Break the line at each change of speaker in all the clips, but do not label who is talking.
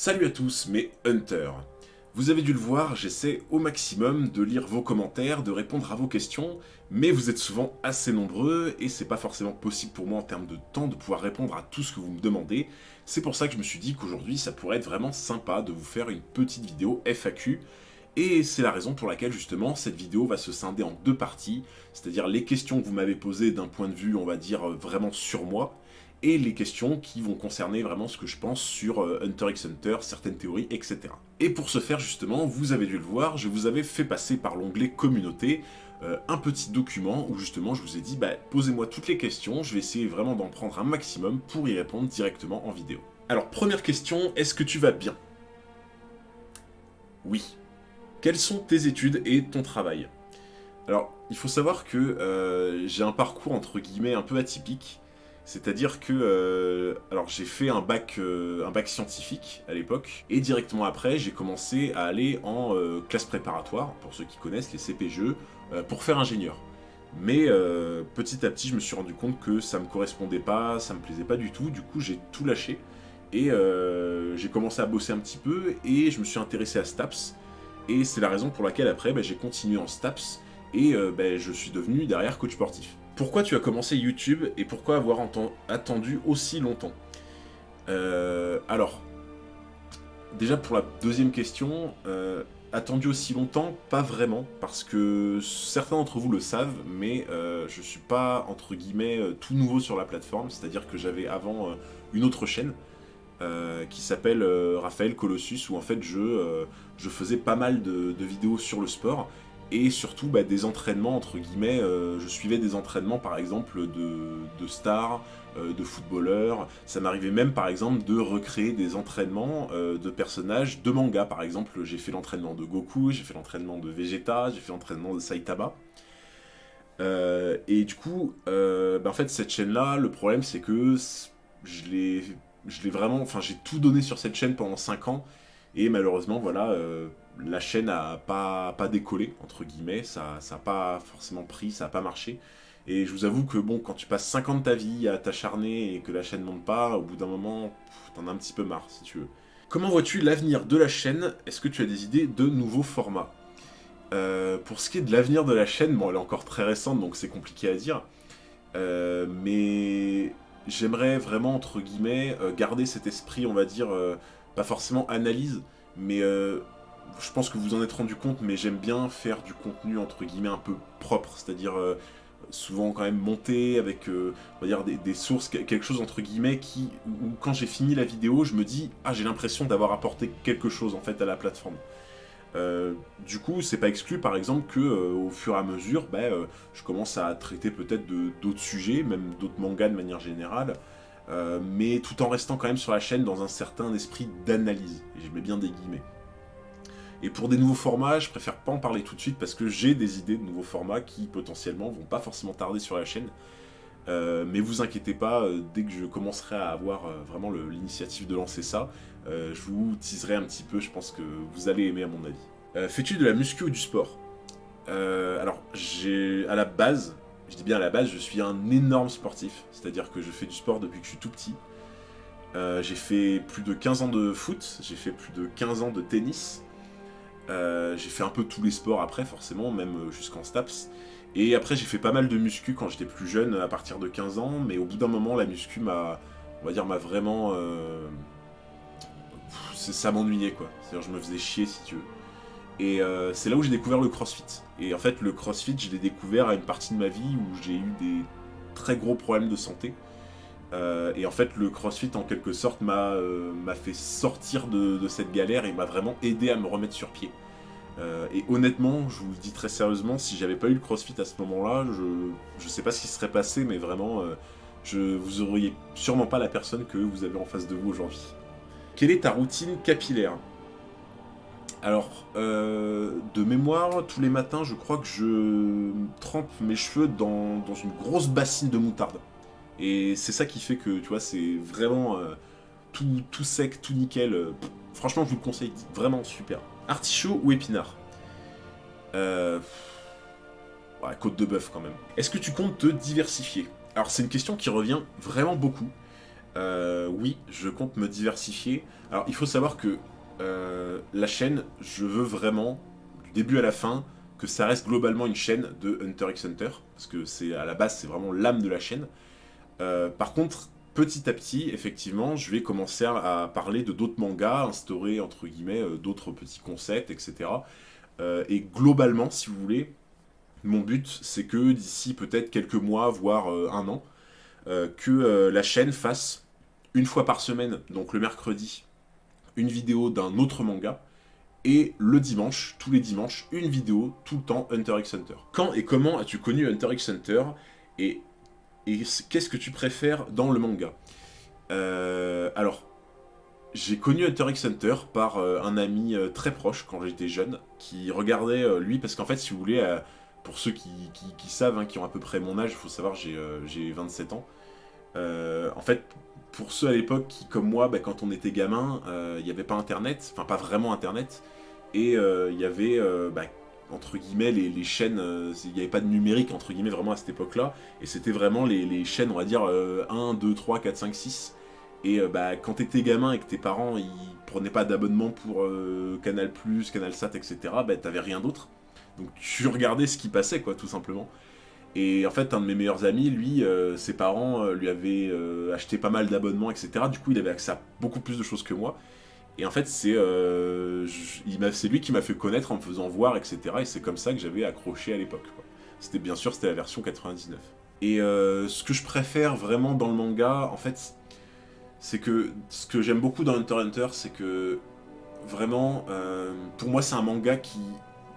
Salut à tous, mes hunters. Vous avez dû le voir, j'essaie au maximum de lire vos commentaires, de répondre à vos questions, mais vous êtes souvent assez nombreux et c'est pas forcément possible pour moi en termes de temps de pouvoir répondre à tout ce que vous me demandez. C'est pour ça que je me suis dit qu'aujourd'hui ça pourrait être vraiment sympa de vous faire une petite vidéo FAQ. Et c'est la raison pour laquelle justement cette vidéo va se scinder en deux parties, c'est-à-dire les questions que vous m'avez posées d'un point de vue on va dire vraiment sur moi, et les questions qui vont concerner vraiment ce que je pense sur Hunter x Hunter, certaines théories, etc. Et pour ce faire justement, vous avez dû le voir, je vous avais fait passer par l'onglet communauté un petit document où justement je vous ai dit posez-moi toutes les questions, je vais essayer vraiment d'en prendre un maximum pour y répondre directement en vidéo. Alors première question, est-ce que tu vas bien? Oui. Quelles sont tes études et ton travail? Alors, il faut savoir que j'ai un parcours entre guillemets un peu atypique. C'est-à-dire que alors j'ai fait un bac scientifique à l'époque, et directement après j'ai commencé à aller en classe préparatoire, pour ceux qui connaissent les CPGE, pour faire ingénieur. Mais petit à petit je me suis rendu compte que ça me correspondait pas, ça me plaisait pas du tout, du coup j'ai tout lâché, et j'ai commencé à bosser un petit peu, et je me suis intéressé à STAPS, et c'est la raison pour laquelle après j'ai continué en STAPS, et je suis devenu derrière coach sportif. Pourquoi tu as commencé YouTube et pourquoi avoir attendu aussi longtemps? Alors, déjà pour la deuxième question, attendu aussi longtemps, pas vraiment, parce que certains d'entre vous le savent, mais je suis pas, entre guillemets, tout nouveau sur la plateforme, c'est-à-dire que j'avais avant une autre chaîne, qui s'appelle Raphaël Colossus, où en fait je faisais pas mal de vidéos sur le sport, et surtout des entraînements, entre guillemets, je suivais des entraînements par exemple de stars, de footballeurs, ça m'arrivait même par exemple de recréer des entraînements de personnages de manga, par exemple j'ai fait l'entraînement de Goku, j'ai fait l'entraînement de Vegeta, j'ai fait l'entraînement de Saitama, et du coup, en fait cette chaîne là, le problème c'est que je l'ai vraiment, enfin j'ai tout donné sur cette chaîne pendant 5 ans, et malheureusement voilà, la chaîne a pas décollé, entre guillemets, ça a pas forcément pris, ça a pas marché, et je vous avoue que bon, quand tu passes 5 ans de ta vie à t'acharner et que la chaîne monte pas, au bout d'un moment, t'en as un petit peu marre si tu veux. Comment vois-tu l'avenir de la chaîne? Est-ce que tu as des idées de nouveaux formats? Pour ce qui est de l'avenir de la chaîne, bon elle est encore très récente donc c'est compliqué à dire, mais j'aimerais vraiment, entre guillemets, garder cet esprit, on va dire, pas forcément analyse, mais je pense que vous en êtes rendu compte, mais j'aime bien faire du contenu, entre guillemets, un peu propre, c'est-à-dire souvent quand même monter avec, on va dire, des sources, quelque chose, entre guillemets, où quand j'ai fini la vidéo, je me dis, ah, j'ai l'impression d'avoir apporté quelque chose, en fait, à la plateforme. Du coup, c'est pas exclu par exemple que au fur et à mesure, je commence à traiter peut-être d'autres sujets, même d'autres mangas de manière générale, mais tout en restant quand même sur la chaîne dans un certain esprit d'analyse. Et je mets bien des guillemets. Et pour des nouveaux formats, je préfère pas en parler tout de suite parce que j'ai des idées de nouveaux formats qui potentiellement vont pas forcément tarder sur la chaîne. Mais vous inquiétez pas, dès que je commencerai à avoir vraiment l'initiative de lancer ça, je vous teaserai un petit peu, je pense que vous allez aimer à mon avis. Fais-tu de la muscu ou du sport? Alors, à la base, je dis bien à la base, je suis un énorme sportif, c'est-à-dire que je fais du sport depuis que je suis tout petit. J'ai fait plus de 15 ans de foot, j'ai fait plus de 15 ans de tennis, j'ai fait un peu tous les sports après, forcément, même jusqu'en STAPS. Et après, j'ai fait pas mal de muscu quand j'étais plus jeune, à partir de 15 ans, mais au bout d'un moment, la muscu on va dire, m'a vraiment... ça m'ennuyait, quoi. C'est-à-dire, je me faisais chier, si tu veux. Et c'est là où j'ai découvert le CrossFit. Et en fait, le CrossFit, je l'ai découvert à une partie de ma vie où j'ai eu des très gros problèmes de santé. Et en fait, le CrossFit, en quelque sorte, m'a fait sortir de cette galère et m'a vraiment aidé à me remettre sur pied. Et honnêtement, je vous le dis très sérieusement, si j'avais pas eu le CrossFit à ce moment-là, je sais pas ce qui serait passé, mais vraiment, vous auriez sûrement pas la personne que vous avez en face de vous aujourd'hui. Quelle est ta routine capillaire? Alors, de mémoire, tous les matins, je crois que je trempe mes cheveux dans une grosse bassine de moutarde. Et c'est ça qui fait que, tu vois, c'est vraiment tout sec, tout nickel. Franchement, je vous le conseille, vraiment super. Artichaut ou épinard? Ouais, côte de bœuf quand même. Est-ce que tu comptes te diversifier? Alors, c'est une question qui revient vraiment beaucoup. Oui, je compte me diversifier. Alors, il faut savoir que la chaîne, je veux vraiment, du début à la fin, que ça reste globalement une chaîne de Hunter x Hunter, parce que c'est à la base, c'est vraiment l'âme de la chaîne. Par contre, petit à petit, effectivement, je vais commencer à parler de d'autres mangas, instaurer, entre guillemets, d'autres petits concepts, etc. Et globalement, si vous voulez, mon but, c'est que d'ici peut-être quelques mois, voire un an, que la chaîne fasse une fois par semaine, donc le mercredi, une vidéo d'un autre manga, et le dimanche, tous les dimanches, une vidéo tout le temps Hunter x Hunter. Quand et comment as-tu connu Hunter x Hunter et, et qu'est-ce que tu préfères dans le manga? Alors, j'ai connu Hunter x Hunter par un ami très proche quand j'étais jeune, qui regardait lui, parce qu'en fait, si vous voulez, pour ceux qui savent, hein, qui ont à peu près mon âge, il faut savoir, j'ai 27 ans. En fait, pour ceux à l'époque qui, comme moi, bah, quand on était gamin, il n'y avait pas Internet, enfin pas vraiment Internet, et il y avait, bah, entre guillemets, les chaînes, il n'y avait pas de numérique, entre guillemets, vraiment à cette époque-là, et c'était vraiment les chaînes, on va dire, 1, 2, 3, 4, 5, 6. Et bah, quand t'étais gamin et que tes parents ils prenaient pas d'abonnement pour Canal+, CanalSat, etc., bah, t'avais rien d'autre. Donc tu regardais ce qui passait, quoi, tout simplement. Et en fait, un de mes meilleurs amis, lui, ses parents lui avaient acheté pas mal d'abonnements, etc. Du coup, il avait accès à beaucoup plus de choses que moi. Et en fait, c'est lui qui m'a fait connaître en me faisant voir, etc. Et c'est comme ça que j'avais accroché à l'époque, quoi. C'était bien sûr, c'était la version 99. Et ce que je préfère vraiment dans le manga, en fait, c'est que ce que j'aime beaucoup dans Hunter x Hunter, c'est que vraiment, pour moi, c'est un manga qui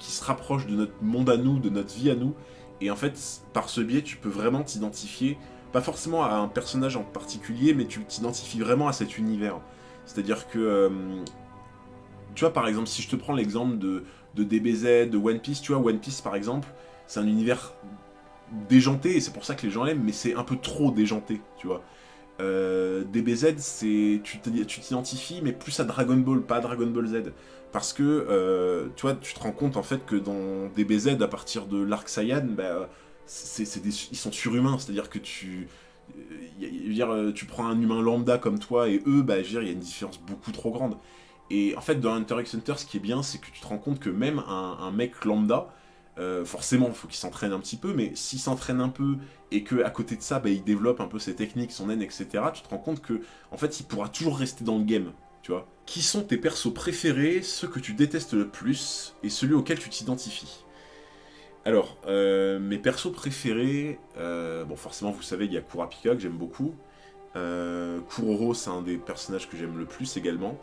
se rapproche de notre monde à nous, de notre vie à nous. Et en fait, par ce biais, tu peux vraiment t'identifier, pas forcément à un personnage en particulier, mais tu t'identifies vraiment à cet univers. C'est-à-dire que, tu vois, par exemple, si je te prends l'exemple de DBZ, de One Piece, tu vois, One Piece, par exemple, c'est un univers déjanté, et c'est pour ça que les gens l'aiment, mais c'est un peu trop déjanté, tu vois. DBZ, tu t'identifies, mais plus à Dragon Ball, pas à Dragon Ball Z. Parce que, tu vois, tu te rends compte en fait que dans DBZ, à partir de l'arc Saiyan, bah, ils sont surhumains. C'est-à-dire que tu prends un humain lambda comme toi et eux, bah, il y a une différence beaucoup trop grande. Et en fait, dans Hunter x Hunter, ce qui est bien, c'est que tu te rends compte que même un mec lambda, forcément, il faut qu'il s'entraîne un petit peu, mais s'il s'entraîne un peu et que à côté de ça, bah, il développe un peu ses techniques, son haine, etc., tu te rends compte que, en fait, il pourra toujours rester dans le game, tu vois. Qui sont tes persos préférés, ceux que tu détestes le plus, et celui auquel tu t'identifies? Alors, mes persos préférés, bon, forcément, vous savez, il y a Kurapika, que j'aime beaucoup. Kuroro, c'est un des personnages que j'aime le plus également.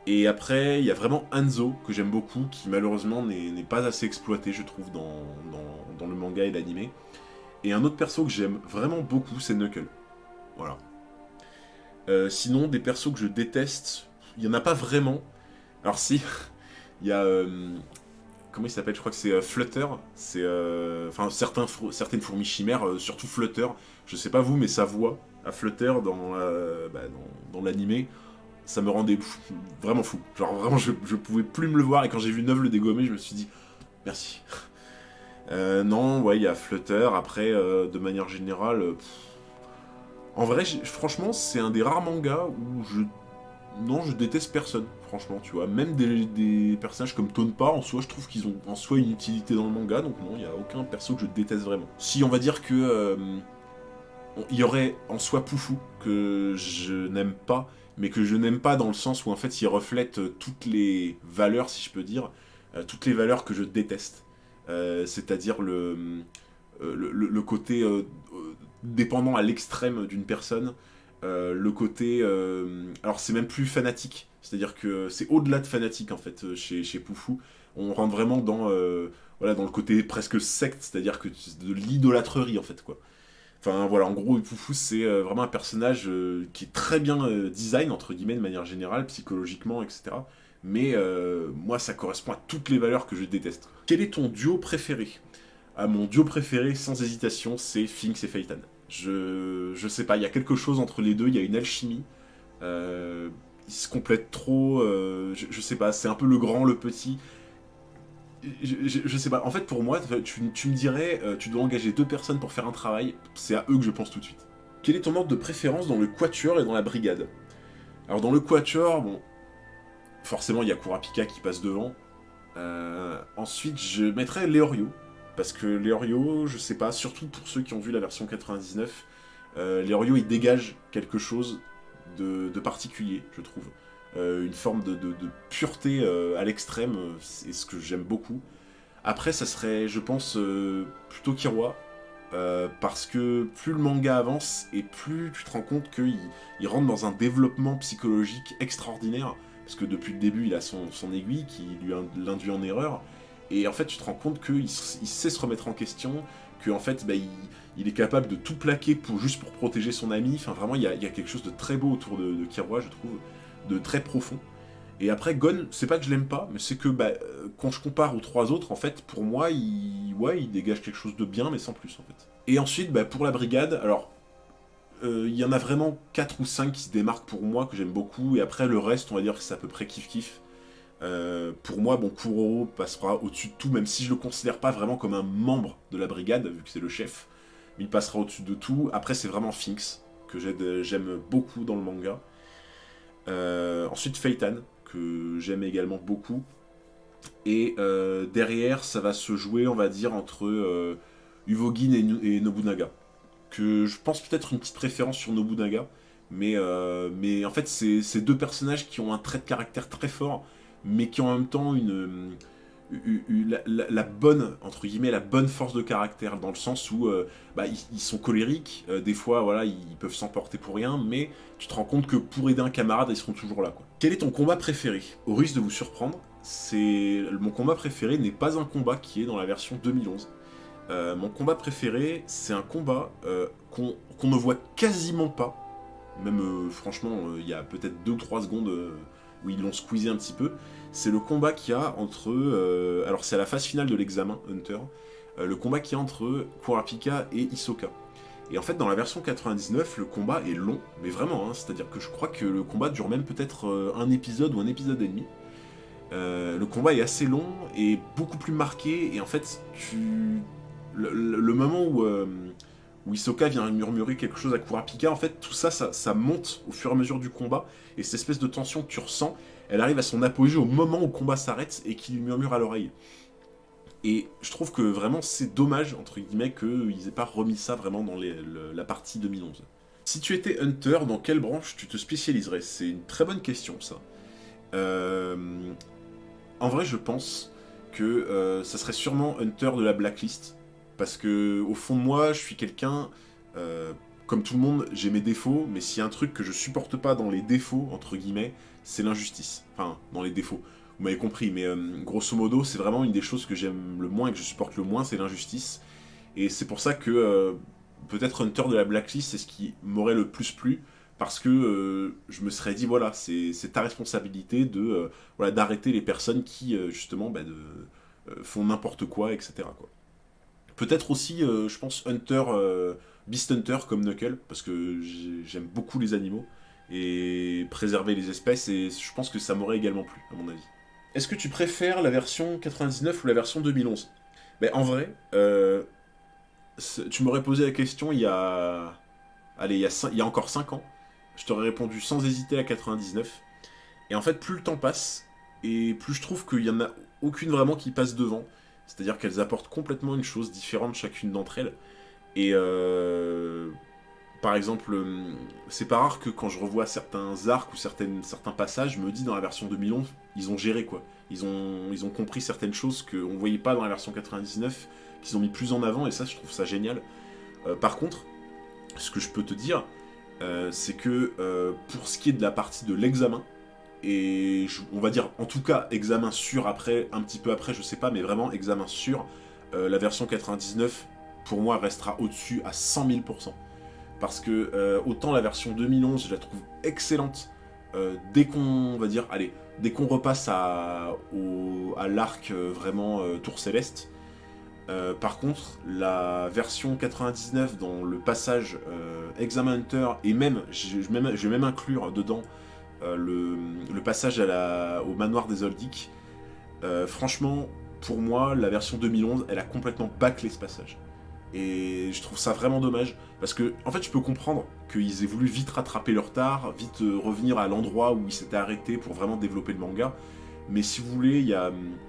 Et après, il y a vraiment Hanzo, que j'aime beaucoup, qui malheureusement n'est pas assez exploité, je trouve, dans le manga et l'anime. Et un autre perso que j'aime vraiment beaucoup, c'est Knuckle. Voilà. Sinon, des persos que je déteste, il n'y en a pas vraiment. Alors si, il y a... comment il s'appelle? Je crois que c'est Flutter. C'est... Enfin, certaines fourmis chimères, surtout Flutter. Je sais pas vous, mais sa voix à Flutter dans l'anime, ça me rendait vraiment fou. Genre vraiment, je pouvais plus me le voir. Et quand j'ai vu Neuve le dégommer, je me suis dit, merci. Non, ouais, il y a Flutter. Après, de manière générale... En vrai, franchement, c'est un des rares mangas où non, je déteste personne, franchement, tu vois. Même des personnages comme Tonpa, en soi, je trouve qu'ils ont en soi une utilité dans le manga, donc non, il n'y a aucun perso que je déteste vraiment. Si on va dire que il y aurait en soi Poufou, que je n'aime pas, mais que je n'aime pas dans le sens où en fait il reflète toutes les valeurs, si je peux dire, toutes les valeurs que je déteste. C'est-à-dire le côté dépendant à l'extrême d'une personne, le côté... alors c'est même plus fanatique, c'est-à-dire que c'est au-delà de fanatique en fait chez Poufou. On rentre vraiment voilà, dans le côté presque secte, c'est-à-dire que de l'idolâtrerie en fait quoi. Enfin voilà, en gros Poufou c'est vraiment un personnage qui est très bien design entre guillemets de manière générale, psychologiquement, etc. Mais moi ça correspond à toutes les valeurs que je déteste. Quel est ton duo préféré? Ah, mon duo préféré, sans hésitation, c'est Phoenix et Phaeton. Je sais pas, il y a quelque chose entre les deux, il y a une alchimie. Ils se complètent trop. Je sais pas, c'est un peu le grand, le petit. Je sais pas, en fait pour moi, tu me dirais, tu dois engager deux personnes pour faire un travail, c'est à eux que je pense tout de suite. Quel est ton ordre de préférence dans le Quatuor et dans la Brigade? Alors dans le Quatuor, bon, forcément il y a Kurapika qui passe devant. Ensuite je mettrais Leorio, parce que Leorio, je sais pas, surtout pour ceux qui ont vu la version 99, Leorio il dégage quelque chose de particulier, je trouve. Une forme de pureté à l'extrême, c'est ce que j'aime beaucoup. Après ça serait, je pense, plutôt Killua, parce que plus le manga avance et plus tu te rends compte qu'il rentre dans un développement psychologique extraordinaire, parce que depuis le début il a son aiguille qui l'induit en erreur, et en fait tu te rends compte qu'il sait se remettre en question, qu'en fait bah, il est capable de tout plaquer juste pour protéger son ami. Enfin vraiment il y a quelque chose de très beau autour de Killua, je trouve, de très profond. Et après, Gon, c'est pas que je l'aime pas, mais c'est que bah, quand je compare aux trois autres, en fait, pour moi, il dégage quelque chose de bien, mais sans plus, en fait. Et ensuite, bah, pour la brigade, alors, il y en a vraiment 4 ou 5 qui se démarquent pour moi, que j'aime beaucoup, et après, le reste, on va dire que c'est à peu près kiff-kiff. Pour moi, bon, Kuroro passera au-dessus de tout, même si je le considère pas vraiment comme un membre de la brigade, vu que c'est le chef, mais il passera au-dessus de tout. Après, c'est vraiment Finks, que j'aime beaucoup dans le manga. Ensuite, Phaeton, que j'aime également beaucoup. Et derrière, ça va se jouer, on va dire, entre Uvogin et Nobunaga. Que je pense peut-être une petite préférence sur Nobunaga, mais en fait, c'est deux personnages qui ont un trait de caractère très fort, mais qui ont en même temps la bonne, entre guillemets, la bonne force de caractère, dans le sens où bah, ils sont colériques, des fois voilà, ils peuvent s'emporter pour rien, mais tu te rends compte que pour aider un camarade, ils seront toujours là, quoi. Quel est ton combat préféré? Au risque de vous surprendre, mon combat préféré n'est pas un combat qui est dans la version 2011. Mon combat préféré, c'est un combat qu'on ne voit quasiment pas, même franchement, il y a peut-être 2 ou 3 secondes où ils l'ont squeezé un petit peu. C'est le combat qu'il y a entre... alors c'est à la phase finale de l'examen, Hunter. Le combat qu'il y a entre Kurapika et Hisoka. Et en fait, dans la version 99, le combat est long, mais vraiment, hein, c'est-à-dire que je crois que le combat dure même peut-être un épisode ou un épisode et demi. Le combat est assez long et beaucoup plus marqué, et en fait, le moment où Hisoka vient murmurer quelque chose à Kurapika, en fait, tout ça, ça monte au fur et à mesure du combat, et cette espèce de tension que tu ressens, elle arrive à son apogée au moment où le combat s'arrête et qu'il lui murmure à l'oreille. Et je trouve que vraiment c'est dommage, entre guillemets, qu'ils aient pas remis ça vraiment dans la partie 2011. Si tu étais Hunter, dans quelle branche tu te spécialiserais? C'est une très bonne question, ça. En vrai, je pense que ça serait sûrement Hunter de la Blacklist, parce que au fond de moi, je suis quelqu'un... comme tout le monde, j'ai mes défauts, mais s'il y a un truc que je supporte pas dans les défauts, entre guillemets, c'est l'injustice. Enfin, dans les défauts. Vous m'avez compris, mais grosso modo, c'est vraiment une des choses que j'aime le moins et que je supporte le moins, c'est l'injustice. Et c'est pour ça que peut-être Hunter de la Blacklist, c'est ce qui m'aurait le plus plu, parce que je me serais dit, voilà, c'est ta responsabilité de voilà, d'arrêter les personnes qui, justement, bah, font n'importe quoi, etc., quoi. Peut-être aussi, je pense, Beast Hunter comme Knuckle, parce que j'aime beaucoup les animaux, et préserver les espèces, et je pense que ça m'aurait également plu, à mon avis. Est-ce que tu préfères la version 99 ou la version 2011? Ben, en vrai, tu m'aurais posé la question il y a... Allez, il y a encore 5 ans. Je t'aurais répondu sans hésiter à 99. Et en fait, plus le temps passe, et plus je trouve qu'il y en a aucune vraiment qui passe devant. C'est-à-dire qu'elles apportent complètement une chose différente chacune d'entre elles. Et par exemple, c'est pas rare que quand je revois certains arcs ou certains passages, je me dis dans la version 2011, ils ont géré quoi. Ils ont compris certaines choses qu'on voyait pas dans la version 99, qu'ils ont mis plus en avant, et ça, je trouve ça génial. Par contre, ce que je peux te dire, c'est que pour ce qui est de la partie de l'examen, et on va dire en tout cas examen sûr après, un petit peu après, je sais pas, mais vraiment examen sûr, la version 99 pour moi restera au-dessus à 100 000%. Parce que autant la version 2011 je la trouve excellente dès qu'on va dire, allez, dès qu'on repasse à l'arc vraiment Tour Céleste. Par contre, la version 99 dans le passage Exam Hunter, et même, je vais même inclure dedans le passage au manoir des Oldic, franchement, pour moi, la version 2011, elle a complètement bâclé ce passage. Et je trouve ça vraiment dommage, parce que, en fait, je peux comprendre qu'ils aient voulu vite rattraper leur retard, vite revenir à l'endroit où ils s'étaient arrêtés pour vraiment développer le manga. Mais si vous voulez,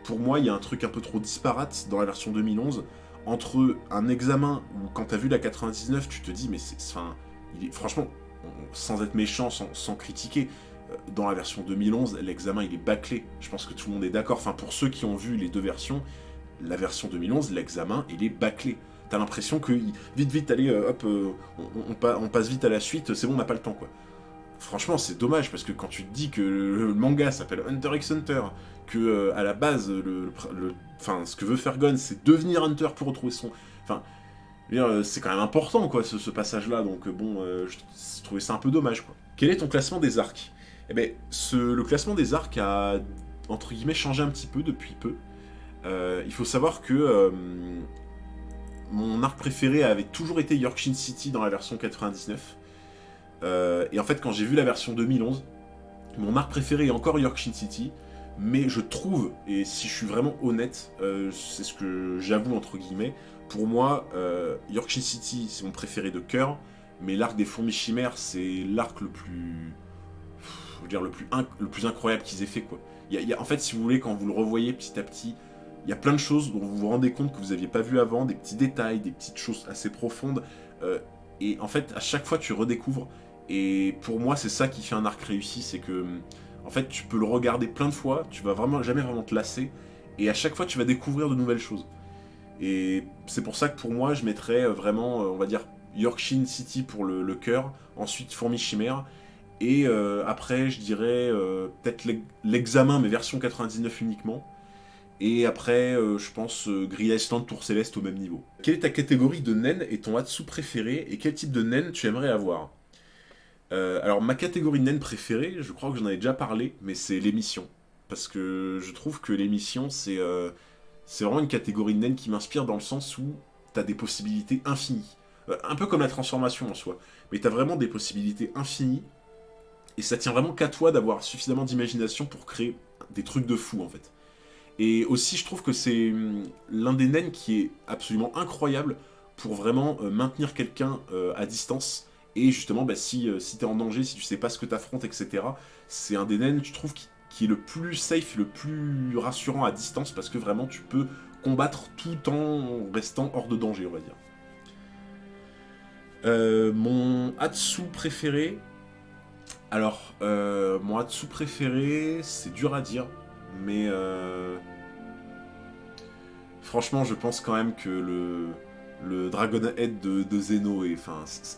pour moi, il y a un truc un peu trop disparate dans la version 2011, entre un examen où, quand t'as vu la 99, tu te dis, mais c'est... Enfin, franchement, sans être méchant, sans critiquer, dans la version 2011, l'examen, il est bâclé. Je pense que tout le monde est d'accord. Enfin, pour ceux qui ont vu les deux versions, la version 2011, l'examen, il est bâclé. T'as l'impression que vite, allez, hop, on passe vite à la suite, c'est bon, on n'a pas le temps, quoi. Franchement, c'est dommage, parce que quand tu te dis que le manga s'appelle Hunter x Hunter, que à la base, enfin, ce que veut faire Gon, c'est devenir Hunter pour retrouver son... Enfin, c'est quand même important, quoi, ce passage-là, donc bon, je trouvais ça un peu dommage, quoi. Quel est ton classement des arcs? Eh ben, le classement des arcs a, entre guillemets, changé un petit peu depuis peu. Il faut savoir que mon arc préféré avait toujours été Yorkshire City dans la version 99. Et en fait, quand j'ai vu la version 2011, mon arc préféré est encore Yorkshire City, mais je trouve, et si je suis vraiment honnête, c'est ce que j'avoue entre guillemets, pour moi, Yorkshire City, c'est mon préféré de cœur, mais l'arc des fourmis chimères, c'est l'arc le plus... Je veux dire, le plus incroyable qu'ils aient fait, quoi. En fait, si vous voulez, quand vous le revoyez petit à petit, il y a plein de choses dont vous vous rendez compte que vous n'aviez pas vu avant, des petits détails, des petites choses assez profondes, et en fait, à chaque fois, tu redécouvres, et pour moi, c'est ça qui fait un arc réussi, c'est que, en fait, tu peux le regarder plein de fois, tu vas jamais vraiment te lasser, et à chaque fois, tu vas découvrir de nouvelles choses. Et c'est pour ça que pour moi, je mettrais vraiment, on va dire, Yorkshire City pour le cœur, ensuite Fourmi Chimère, et après, je dirais peut-être l'examen, mais version 99 uniquement. Et après, je pense Gris Island, Tour Céleste au même niveau. Quelle est ta catégorie de naine et ton Hatsu préféré, et quel type de naine tu aimerais avoir? Alors, ma catégorie de naine préférée, je crois que j'en avais déjà parlé, mais c'est l'émission. Parce que je trouve que l'émission, c'est vraiment une catégorie de naine qui m'inspire dans le sens où t'as des possibilités infinies. Un peu comme la transformation en soi. Mais t'as vraiment des possibilités infinies. Et ça tient vraiment qu'à toi d'avoir suffisamment d'imagination pour créer des trucs de fou, en fait. Et aussi, je trouve que c'est l'un des naines qui est absolument incroyable pour vraiment maintenir quelqu'un à distance. Et justement, bah, si t'es en danger, si tu sais pas ce que t'affrontes, etc., c'est un des naines, je trouve, qui est le plus safe, le plus rassurant à distance, parce que vraiment, tu peux combattre tout en restant hors de danger, on va dire. Mon Hatsu préféré... Alors, mon Hatsu préféré, c'est dur à dire, mais franchement, je pense quand même que le Dragon Head de Zeno,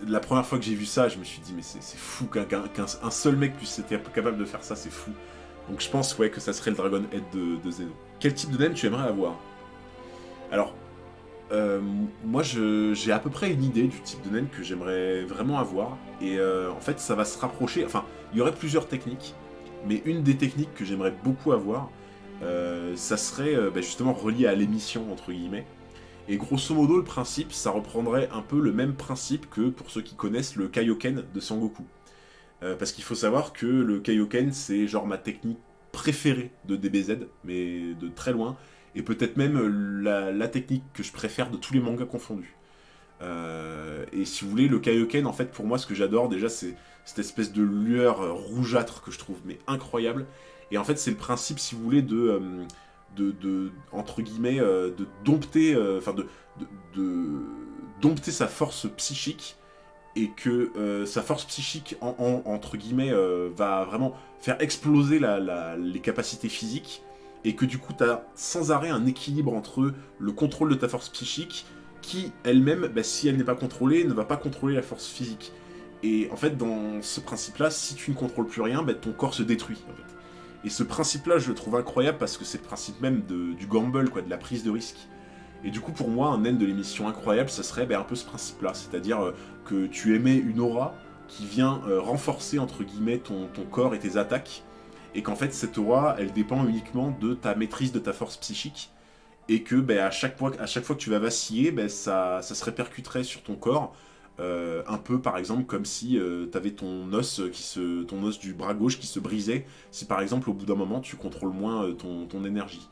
la première fois que j'ai vu ça, je me suis dit, mais c'est fou qu'un seul mec puisse être capable de faire ça, c'est fou. Donc je pense, ouais, que ça serait le Dragon Head de Zeno. Quel type de naine tu aimerais avoir? Alors, moi, j'ai à peu près une idée du type de naine que j'aimerais vraiment avoir. Et en fait, ça va se rapprocher... Enfin, il y aurait plusieurs techniques. Mais une des techniques que j'aimerais beaucoup avoir, ça serait justement relié à l'émission, entre guillemets. Et grosso modo, le principe, ça reprendrait un peu le même principe que, pour ceux qui connaissent, le Kaioken de Sangoku. Parce qu'il faut savoir que le Kaioken, c'est genre ma technique préférée de DBZ, mais de très loin. Et peut-être même la technique que je préfère de tous les mangas confondus. Et si vous voulez, le Kaioken, en fait, pour moi, ce que j'adore, déjà, c'est cette espèce de lueur rougeâtre que je trouve mais incroyable. Et en fait, c'est le principe, si vous voulez, entre guillemets, de dompter, dompter sa force psychique, et que sa force psychique, entre guillemets, va vraiment faire exploser les capacités physiques, et que du coup, tu as sans arrêt un équilibre entre le contrôle de ta force psychique, qui elle-même, si elle n'est pas contrôlée, ne va pas contrôler la force physique. Et en fait, dans ce principe-là, si tu ne contrôles plus rien, ton corps se détruit, en fait. Et ce principe-là, je le trouve incroyable, parce que c'est le principe même du gamble, quoi, de la prise de risque. Et du coup, pour moi, un naine de l'émission incroyable, ça serait un peu ce principe-là, c'est-à-dire que tu émets une aura qui vient renforcer, entre guillemets, ton corps et tes attaques, et qu'en fait, cette aura, elle dépend uniquement de ta maîtrise de ta force psychique, et que à chaque fois que tu vas vaciller, ça se répercuterait sur ton corps, un peu par exemple comme si t'avais ton os du bras gauche qui se brisait, si par exemple au bout d'un moment tu contrôles moins ton énergie.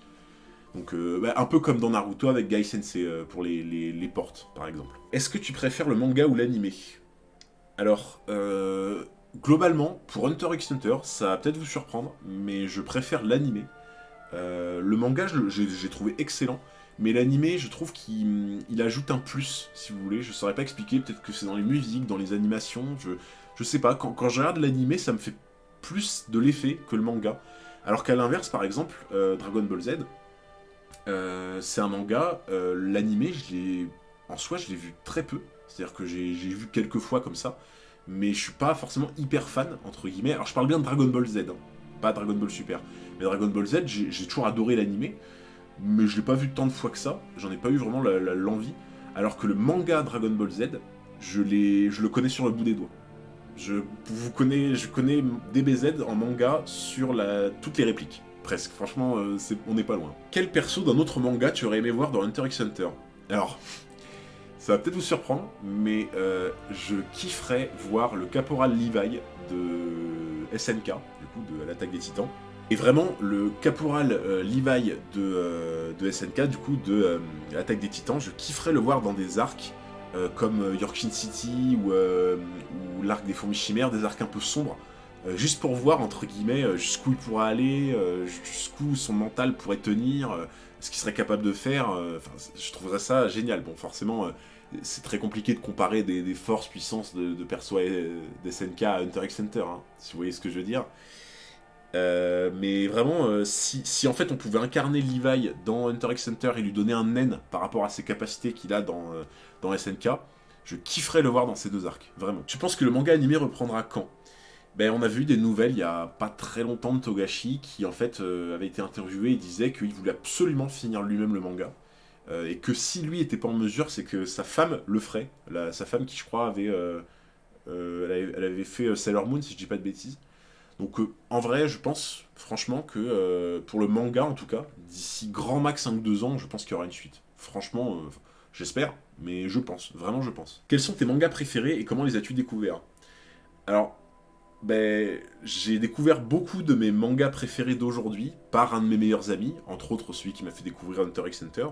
Donc un peu comme dans Naruto avec Gai Sensei pour les portes par exemple. Est-ce que tu préfères le manga ou l'animé? Alors, globalement, pour Hunter x Hunter, ça va peut-être vous surprendre, mais je préfère l'animé. Le manga, j'ai trouvé excellent, mais l'animé, je trouve qu'il ajoute un plus, si vous voulez. Je saurais pas expliquer, peut-être que c'est dans les musiques, dans les animations, je sais pas. Quand je regarde l'animé, ça me fait plus de l'effet que le manga. Alors qu'à l'inverse, par exemple, Dragon Ball Z, c'est un manga, l'animé, en soi, je l'ai vu très peu. C'est-à-dire que j'ai vu quelques fois comme ça, mais je suis pas forcément hyper fan, entre guillemets. Alors je parle bien de Dragon Ball Z, hein, pas Dragon Ball Super. Mais Dragon Ball Z, j'ai toujours adoré l'animé, mais je l'ai pas vu tant de fois que ça, j'en ai pas eu vraiment l'envie. Alors que le manga Dragon Ball Z, je le connais sur le bout des doigts. Je connais DBZ en manga sur toutes les répliques. Presque, franchement, on n'est pas loin. Quel perso d'un autre manga tu aurais aimé voir dans Hunter x Hunter? Alors, ça va peut-être vous surprendre, mais je kifferais voir le caporal Levi de SNK, du coup, de l'Attaque des Titans. Et vraiment, le caporal Levi de SNK, du coup, de l'Attaque des Titans, je kifferais le voir dans des arcs comme Yorkshire City ou l'arc des fourmis chimères, des arcs un peu sombres, juste pour voir, entre guillemets, jusqu'où il pourra aller, jusqu'où son mental pourrait tenir, ce qu'il serait capable de faire. Je trouverais ça génial. Bon, forcément, c'est très compliqué de comparer des forces, puissances de perso d'SNK à Hunter x Hunter, hein, si vous voyez ce que je veux dire. Mais vraiment, si en fait on pouvait incarner Levi dans Hunter x Hunter et lui donner un naine par rapport à ses capacités qu'il a dans SNK, je kifferais le voir dans ces deux arcs, vraiment. Tu penses que le manga animé reprendra quand? Ben, on a vu des nouvelles il y a pas très longtemps de Togashi qui en fait avait été interviewé et disait qu'il voulait absolument finir lui-même le manga. Et que si lui était pas en mesure, c'est que sa femme le ferait. Sa femme qui je crois elle avait fait Sailor Moon si je dis pas de bêtises. Donc en vrai, je pense franchement que pour le manga en tout cas, d'ici grand max 1 ou 2 ans, je pense qu'il y aura une suite. Franchement, j'espère, mais je pense, vraiment je pense. Quels sont tes mangas préférés et comment les as-tu découverts? Alors, ben, j'ai découvert beaucoup de mes mangas préférés d'aujourd'hui par un de mes meilleurs amis, entre autres celui qui m'a fait découvrir Hunter x Hunter.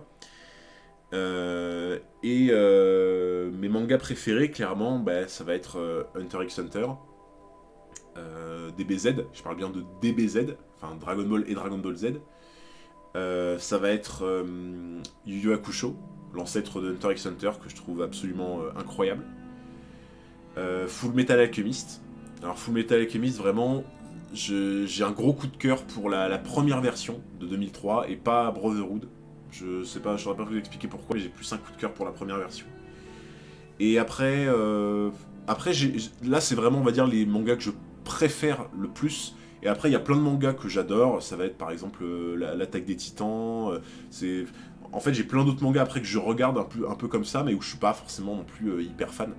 Mes mangas préférés, clairement, ben, ça va être Hunter x Hunter, DBZ, je parle bien de DBZ, enfin Dragon Ball et Dragon Ball Z. Ça va être Yu Yu Hakusho, l'ancêtre de Hunter x Hunter, que je trouve absolument incroyable. Full Metal Alchemist. Alors Full Metal Alchemist, vraiment, j'ai un gros coup de cœur pour la première version de 2003 et pas Brotherhood. Je sais pas, je saurais pas vous expliquer pourquoi, mais j'ai plus un coup de cœur pour la première version. Et après, là c'est vraiment, on va dire, les mangas que je préfère le plus. Et après, il y a plein de mangas que j'adore. Ça va être par exemple l'Attaque des Titans. En fait, j'ai plein d'autres mangas après que je regarde un peu comme ça, mais où je suis pas forcément non plus hyper fan.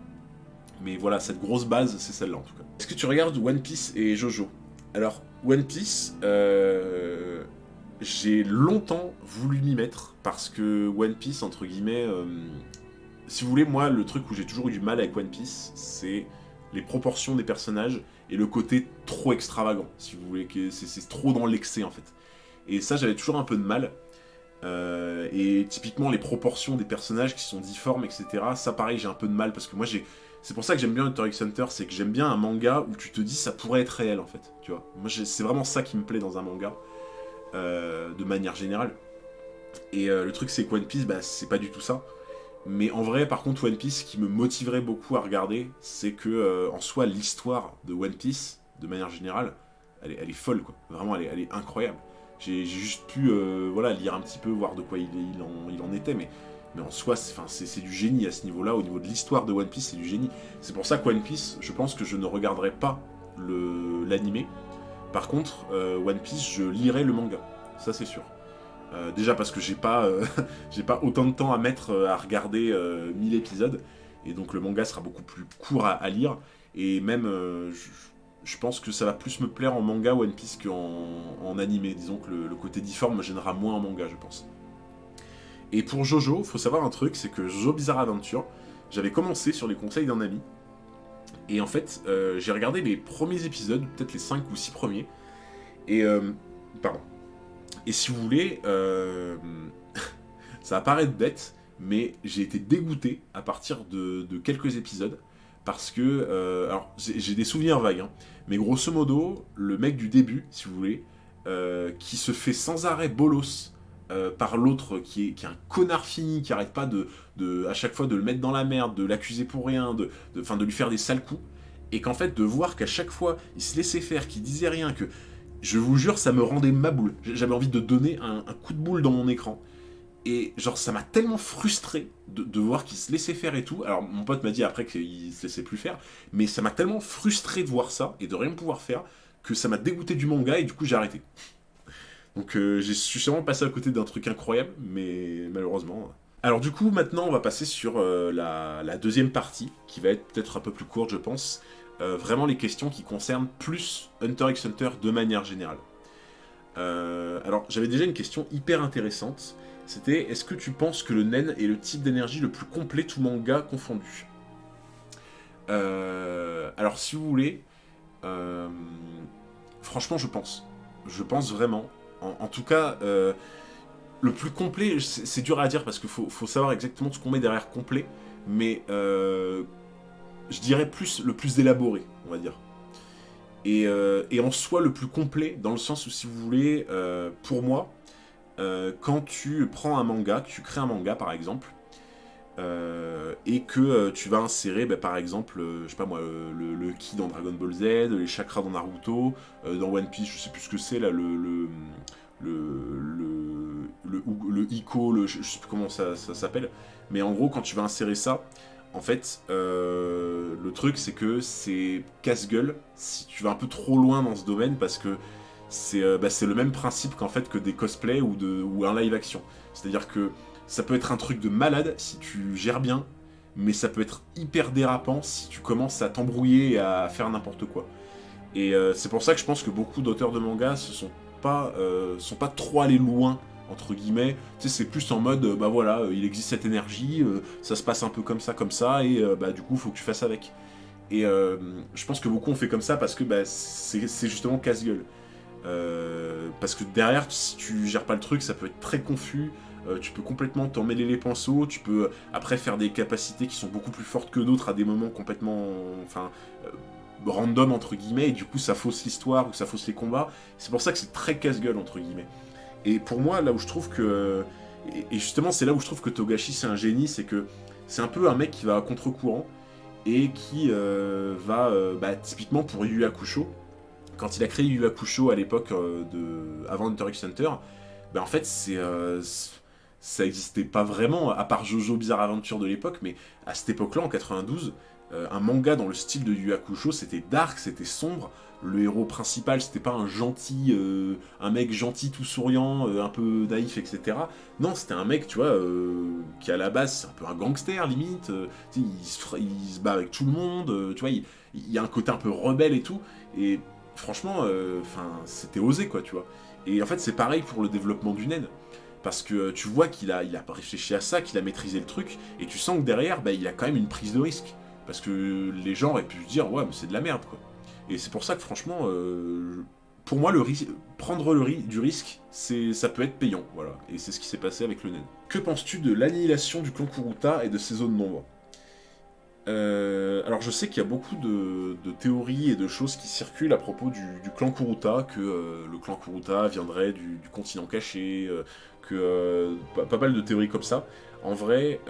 Mais voilà, cette grosse base, c'est celle-là en tout cas. Est-ce que tu regardes One Piece et Jojo? Alors, One Piece, j'ai longtemps voulu m'y mettre parce que One Piece, entre guillemets, si vous voulez, moi, le truc où j'ai toujours eu du mal avec One Piece, c'est les proportions des personnages et le côté trop extravagant, si vous voulez, que c'est trop dans l'excès en fait. Et ça, j'avais toujours un peu de mal. Et typiquement, les proportions des personnages qui sont difformes, etc., ça pareil, j'ai un peu de mal parce que moi, c'est pour ça que j'aime bien Hunter x Hunter, c'est que j'aime bien un manga où tu te dis ça pourrait être réel en fait, tu vois. Moi, c'est vraiment ça qui me plaît dans un manga, de manière générale. Et le truc, c'est que One Piece, bah, c'est pas du tout ça. Mais en vrai, par contre, One Piece, ce qui me motiverait beaucoup à regarder, c'est que, en soi, l'histoire de One Piece, de manière générale, elle est folle, quoi. Vraiment, elle est incroyable. J'ai juste pu voilà, lire un petit peu, voir de quoi il en était, mais en soi, c'est du génie à ce niveau-là. Au niveau de l'histoire de One Piece, c'est du génie. C'est pour ça que One Piece, je pense que je ne regarderai pas l'animé. Par contre, One Piece, je lirai le manga. Ça, c'est sûr. Déjà parce que j'ai pas autant de temps à mettre à regarder 1000 épisodes, et donc le manga sera beaucoup plus court à lire, et même je pense que ça va plus me plaire en manga One Piece qu'en animé. Disons que le côté difforme me gênera moins en manga, je pense. Et pour Jojo, faut savoir un truc, c'est que Jojo Bizarre Adventure, j'avais commencé sur les conseils d'un ami, et en fait j'ai regardé les premiers épisodes, peut-être les 5 ou 6 premiers, et pardon. Et si vous voulez, ça va paraître bête, mais j'ai été dégoûté à partir de quelques épisodes, parce que, alors j'ai des souvenirs vagues, hein, mais grosso modo, le mec du début, si vous voulez, qui se fait sans arrêt bolos par l'autre, qui est un connard fini, qui arrête pas à chaque fois de le mettre dans la merde, de l'accuser pour rien, de lui faire des sales coups, et qu'en fait, de voir qu'à chaque fois, il se laissait faire, qu'il disait rien, que, je vous jure, ça me rendait ma boule. J'avais envie de donner un coup de boule dans mon écran. Et genre, ça m'a tellement frustré de voir qu'il se laissait faire et tout. Alors, mon pote m'a dit après qu'il se laissait plus faire, mais ça m'a tellement frustré de voir ça et de rien pouvoir faire que ça m'a dégoûté du manga et du coup, j'ai arrêté. Donc, je suis sûrement passé à côté d'un truc incroyable, mais malheureusement. Alors, du coup, maintenant, on va passer sur la deuxième partie, qui va être peut-être un peu plus courte, je pense. Vraiment les questions qui concernent plus Hunter x Hunter de manière générale. Alors, j'avais déjà une question hyper intéressante. C'était, est-ce que tu penses que le nen est le type d'énergie le plus complet tout manga confondu? Alors, si vous voulez, franchement, je pense. Je pense vraiment. En tout cas, le plus complet, c'est dur à dire parce qu'il faut savoir exactement ce qu'on met derrière complet, mais je dirais le plus élaboré, on va dire. Et en soi, le plus complet, dans le sens où, si vous voulez, pour moi, quand tu prends un manga, que tu crées un manga par exemple, et que tu vas insérer par exemple, je sais pas moi, le ki dans Dragon Ball Z, les chakras dans Naruto, dans One Piece, je sais plus ce que c'est là, le Ico, je sais plus comment ça s'appelle, mais en gros quand tu vas insérer ça, en fait, le truc c'est que c'est casse-gueule si tu vas un peu trop loin dans ce domaine, parce que c'est le même principe qu'en fait que des cosplays ou un live action. C'est-à-dire que ça peut être un truc de malade si tu gères bien, mais ça peut être hyper dérapant si tu commences à t'embrouiller et à faire n'importe quoi. Et c'est pour ça que je pense que beaucoup d'auteurs de manga sont pas trop allés loin, entre guillemets. Tu sais, c'est plus en mode, bah voilà, il existe cette énergie, ça se passe un peu comme ça, et bah du coup, faut que tu fasses avec. Et je pense que beaucoup ont fait comme ça parce que c'est justement casse-gueule. Parce que derrière, si tu gères pas le truc, ça peut être très confus. Tu peux complètement t'emmêler les pinceaux. Tu peux après faire des capacités qui sont beaucoup plus fortes que d'autres à des moments complètement, random entre guillemets. Et du coup, ça fausse l'histoire ou ça fausse les combats. C'est pour ça que c'est très casse-gueule entre guillemets. Et pour moi, là où je trouve que, et justement, c'est là où je trouve que Togashi c'est un génie, c'est que c'est un peu un mec qui va à contre-courant et qui typiquement pour Yu Yu Hakusho. Quand il a créé Yu Yu Hakusho à l'époque avant Hunter x Hunter, en fait ça existait pas vraiment, à part Jojo Bizarre Adventure de l'époque, mais à cette époque-là, en 92, un manga dans le style de Yu Yu Hakusho, c'était dark, c'était sombre. Le héros principal, c'était pas un gentil, un mec gentil tout souriant, un peu naïf, etc. Non, c'était un mec, tu vois, qui à la base, c'est un peu un gangster, limite. Il se bat avec tout le monde, tu vois, il y a un côté un peu rebelle et tout. Et franchement, c'était osé, quoi, tu vois. Et en fait, c'est pareil pour le développement du nen. Parce que tu vois qu'il a réfléchi à ça, qu'il a maîtrisé le truc, et tu sens que derrière, il a quand même une prise de risque. Parce que les gens auraient pu se dire, ouais, mais c'est de la merde, quoi. Et c'est pour ça que franchement, pour moi, prendre du risque, ça peut être payant, voilà. Et c'est ce qui s'est passé avec le nen. Que penses-tu de l'annihilation du clan Kuruta et de ses zones d'ombre? Alors je sais qu'il y a beaucoup de théories et de choses qui circulent à propos du clan Kuruta, que le clan Kuruta viendrait du continent caché, pas mal de théories comme ça. En vrai,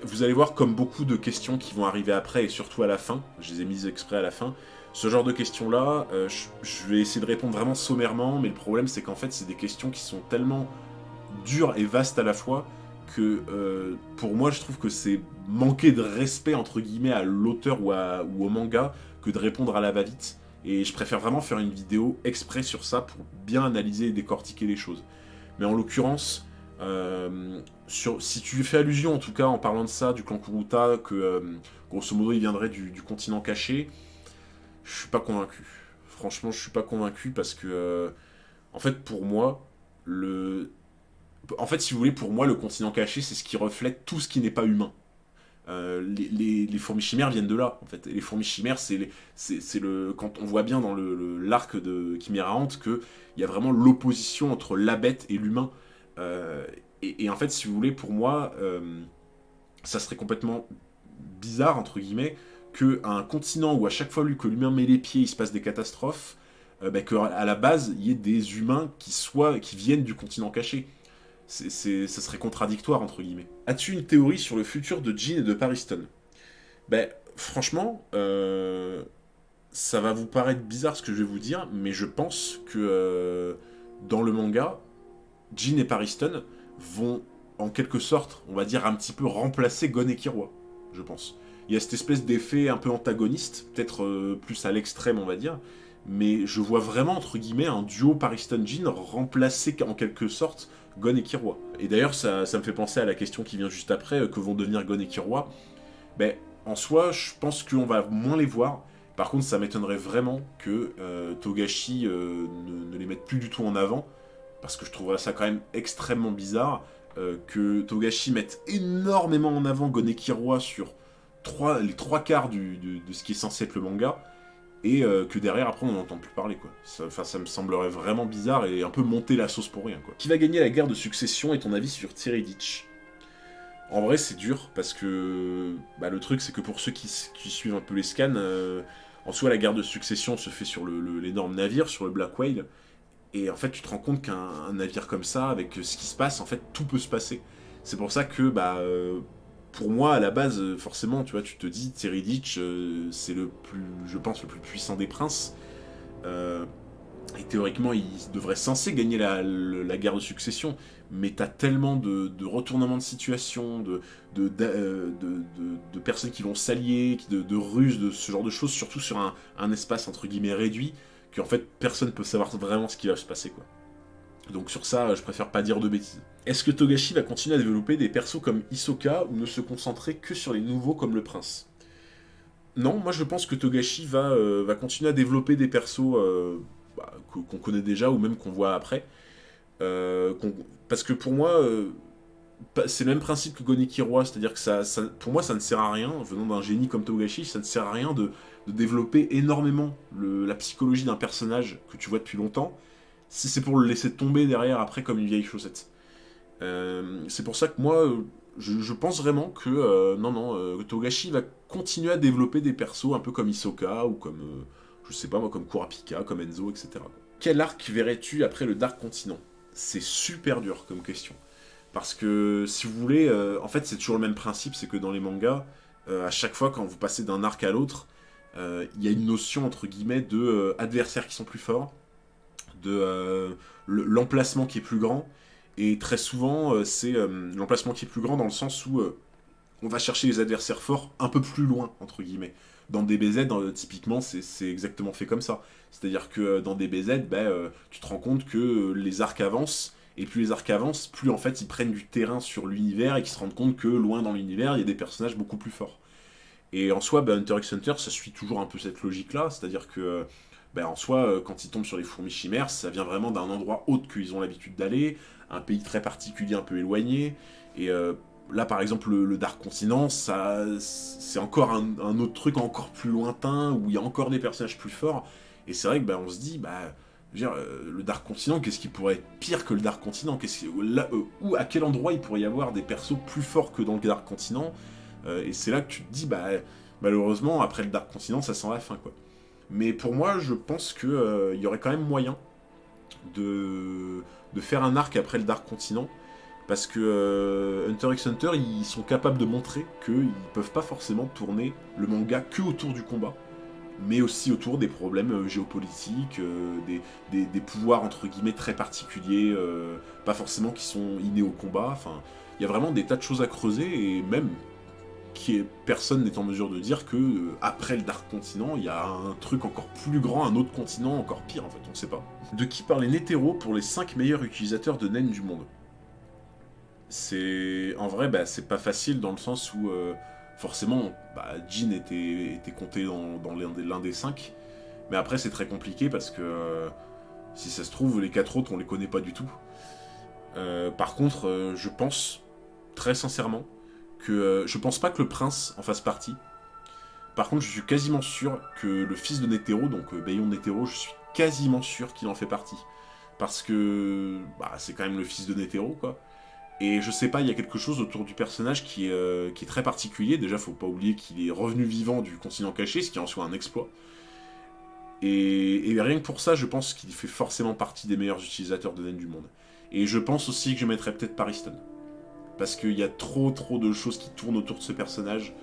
vous allez voir comme beaucoup de questions qui vont arriver après et surtout à la fin, je les ai mises exprès à la fin, ce genre de questions-là, je vais essayer de répondre vraiment sommairement, mais le problème c'est qu'en fait c'est des questions qui sont tellement dures et vastes à la fois que pour moi je trouve que c'est manquer de respect entre guillemets à l'auteur ou au manga que de répondre à la va-vite, et je préfère vraiment faire une vidéo exprès sur ça pour bien analyser et décortiquer les choses. Mais en l'occurrence, si tu fais allusion en tout cas en parlant de ça, du clan Kuruta, que grosso modo il viendrait du continent caché, je suis pas convaincu. Franchement je suis pas convaincu parce que en fait pour moi si vous voulez, pour moi le continent caché c'est ce qui reflète tout ce qui n'est pas humain. Les fourmis chimères viennent de là, en fait. Et les fourmis chimères, quand on voit bien dans l'arc de Chimera Ant qu'il y a vraiment l'opposition entre la bête et l'humain. Et en fait, si vous voulez, pour moi, ça serait complètement bizarre, entre guillemets, qu'un continent où à chaque fois que l'humain met les pieds, il se passe des catastrophes, qu'à la base, il y ait des humains qui viennent du continent caché. Ça serait contradictoire, entre guillemets. As-tu une théorie sur le futur de Jean et de Pariston? Franchement, ça va vous paraître bizarre ce que je vais vous dire, mais je pense que dans le manga, Jean et Pariston vont, en quelque sorte, on va dire, un petit peu remplacer Gon et Killua, je pense. Il y a cette espèce d'effet un peu antagoniste, peut-être plus à l'extrême, on va dire, mais je vois vraiment, entre guillemets, un duo Pariston-Jean remplacer en quelque sorte Gon et Killua. Et d'ailleurs, ça me fait penser à la question qui vient juste après, que vont devenir Gon et Killua. En soi, je pense qu'on va moins les voir. Par contre, ça m'étonnerait vraiment que Togashi ne les mette plus du tout en avant, parce que je trouverais ça quand même extrêmement bizarre que Togashi mette énormément en avant Gon et Killua sur les trois quarts de ce qui est censé être le manga, et que derrière, après, on n'entend plus parler, quoi. Ça me semblerait vraiment bizarre et un peu monter la sauce pour rien, quoi. Qui va gagner la guerre de succession et ton avis sur Tiririchi? En vrai, c'est dur, parce que le truc, c'est que pour ceux qui suivent un peu les scans, en soi, la guerre de succession se fait sur l'énorme navire, sur le Black Whale, et en fait, tu te rends compte qu'un navire comme ça, avec ce qui se passe, en fait, tout peut se passer. C'est pour ça que, pour moi, à la base, forcément, tu vois, tu te dis, Tiririchi, c'est je pense, le plus puissant des princes. Et théoriquement, il devrait censé gagner la guerre de succession. Mais t'as tellement de retournements de situation, de personnes qui vont s'allier, de ruses, de ce genre de choses, surtout sur un espace entre guillemets réduit, qu'en fait, personne peut savoir vraiment ce qui va se passer, quoi. Donc sur ça, je préfère pas dire de bêtises. Est-ce que Togashi va continuer à développer des persos comme Hisoka ou ne se concentrer que sur les nouveaux comme le prince? Non, moi je pense que Togashi va continuer à développer des persos qu'on connaît déjà ou même qu'on voit après. Parce que pour moi, c'est le même principe que Gon et Killua, c'est-à-dire que pour moi ça ne sert à rien, venant d'un génie comme Togashi, ça ne sert à rien de développer énormément la psychologie d'un personnage que tu vois depuis longtemps, si c'est pour le laisser tomber derrière après comme une vieille chaussette. C'est pour ça que moi, je pense vraiment que Togashi va continuer à développer des persos un peu comme Hisoka ou comme, je sais pas moi, comme Kurapika, comme Enzo, etc. Quel arc verrais-tu après le Dark Continent? C'est super dur comme question. Parce que, si vous voulez, en fait, c'est toujours le même principe, c'est que dans les mangas, à chaque fois, quand vous passez d'un arc à l'autre, il y a une notion, entre guillemets, de adversaires qui sont plus forts, de l'emplacement qui est plus grand, et très souvent, c'est l'emplacement qui est plus grand dans le sens où on va chercher les adversaires forts un peu plus loin, entre guillemets. Dans DBZ, typiquement, c'est exactement fait comme ça. C'est-à-dire que dans DBZ, tu te rends compte que les arcs avancent, et plus les arcs avancent, plus en fait ils prennent du terrain sur l'univers et qu'ils se rendent compte que loin dans l'univers, il y a des personnages beaucoup plus forts. Et en soi, Hunter x Hunter, ça suit toujours un peu cette logique-là, c'est-à-dire que en soi, quand ils tombent sur les fourmis chimères, ça vient vraiment d'un endroit autre qu'ils ont l'habitude d'aller, un pays très particulier, un peu éloigné, et là, par exemple, le Dark Continent, c'est encore un autre truc encore plus lointain, où il y a encore des personnages plus forts, et c'est vrai que on se dit, je veux dire, le Dark Continent, qu'est-ce qui pourrait être pire que le Dark Continent? À quel endroit il pourrait y avoir des persos plus forts que dans le Dark Continent? Et c'est là que tu te dis, malheureusement, après le Dark Continent, ça sent la fin, quoi. Mais pour moi, je pense qu'il y aurait quand même moyen de faire un arc après le Dark Continent, parce que Hunter x Hunter, ils sont capables de montrer qu'ils peuvent pas forcément tourner le manga que autour du combat, mais aussi autour des problèmes géopolitiques, des pouvoirs entre guillemets très particuliers, pas forcément qui sont innés au combat. Enfin, il y a vraiment des tas de choses à creuser, et même personne n'est en mesure de dire que après le Dark Continent, il y a un truc encore plus grand, un autre continent encore pire, en fait, on sait pas. De qui parlait Netero pour les 5 meilleurs utilisateurs de Nen du monde? En vrai, c'est pas facile dans le sens où forcément, Jin était compté dans l'un des 5, mais après c'est très compliqué parce que si ça se trouve, les 4 autres on les connaît pas du tout. Par contre, je pense très sincèrement que je pense pas que le prince en fasse partie. Par contre, je suis quasiment sûr que le fils de Netero, donc Bayon Netero, je suis quasiment sûr qu'il en fait partie. Parce que bah, c'est quand même le fils de Netero, quoi. Et je sais pas, il y a quelque chose autour du personnage qui est très particulier. Déjà, faut pas oublier qu'il est revenu vivant du continent caché, ce qui en soit un exploit. Et rien que pour ça, je pense qu'il fait forcément partie des meilleurs utilisateurs de naines du monde. Et je pense aussi que je mettrais peut-être Pariston. Parce qu'il y a trop de choses qui tournent autour de ce personnage.